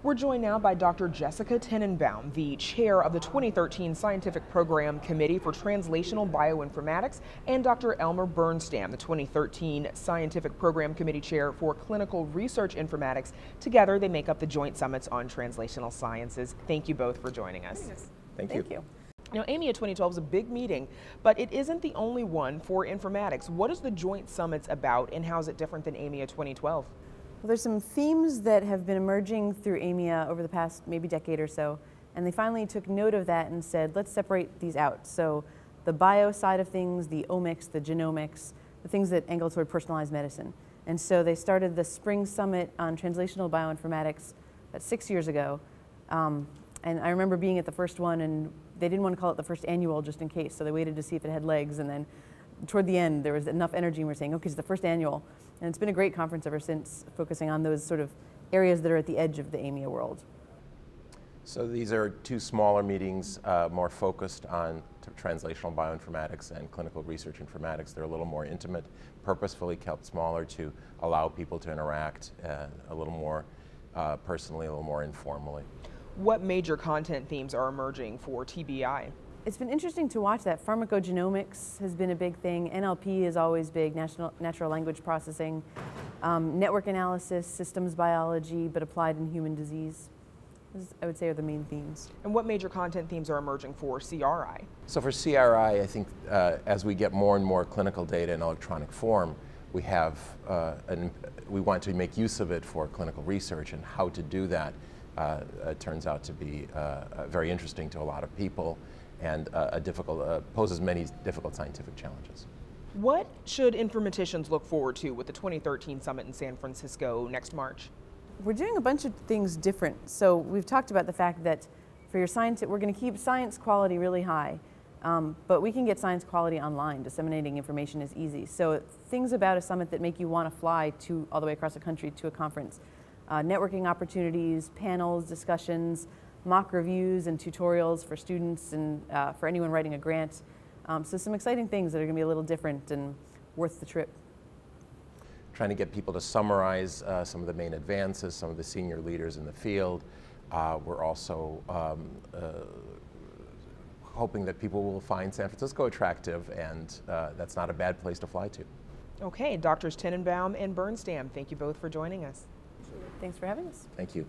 We're joined now by Dr. Jessica Tenenbaum, the chair of the 2013 Scientific Program Committee for Translational Bioinformatics, and Dr. Elmer Bernstam, the 2013 Scientific Program Committee chair for Clinical Research Informatics. Together, they make up the Joint Summits on Translational Sciences. Thank you both for joining us. Thank you. Now, AMIA 2012 is a big meeting, but it isn't the only one for informatics. What is the Joint Summits about, and how is it different than AMIA 2012? Well, there's some themes that have been emerging through AMIA over the past maybe decade or so, and they finally took note of that and said, let's separate these out. So the bio side of things, the omics, the genomics, the things that angle toward personalized medicine. And so they started the Spring Summit on Translational Bioinformatics about 6 years ago. And I remember being at the first one, and they didn't want to call it the first annual just in case, so they waited to see if it had legs, and then toward the end there was enough energy and we're saying, okay, it's the first annual. And it's been a great conference ever since, focusing on those sort of areas that are at the edge of the AMIA world. So these are two smaller meetings, more focused on translational bioinformatics and clinical research informatics. They're a little more intimate, purposefully kept smaller to allow people to interact a little more personally, a little more informally. What major content themes are emerging for TBI? It's been interesting to watch that. Pharmacogenomics has been a big thing. NLP is always big, natural language processing, network analysis, systems biology, but applied in human disease. Those, I would say, are the main themes. And what major content themes are emerging for CRI? So for CRI, I think as we get more and more clinical data in electronic form, we want to make use of it for clinical research, and how to do that turns out to be very interesting to a lot of people, and poses many difficult scientific challenges. What should informaticians look forward to with the 2013 summit in San Francisco next March? We're doing a bunch of things different. So we've talked about the fact that for your science, we're going to keep science quality really high, but we can get science quality online. Disseminating information is easy. So things about a summit that make you want to fly all the way across the country to a conference. Networking opportunities, panels, discussions, mock reviews and tutorials for students and for anyone writing a grant. So some exciting things that are going to be a little different and worth the trip. Trying to get people to summarize some of the main advances, some of the senior leaders in the field. We're also hoping that people will find San Francisco attractive, and that's not a bad place to fly to. Okay, Drs. Tenenbaum and Bernstam, thank you both for joining us. Thanks for having us. Thank you.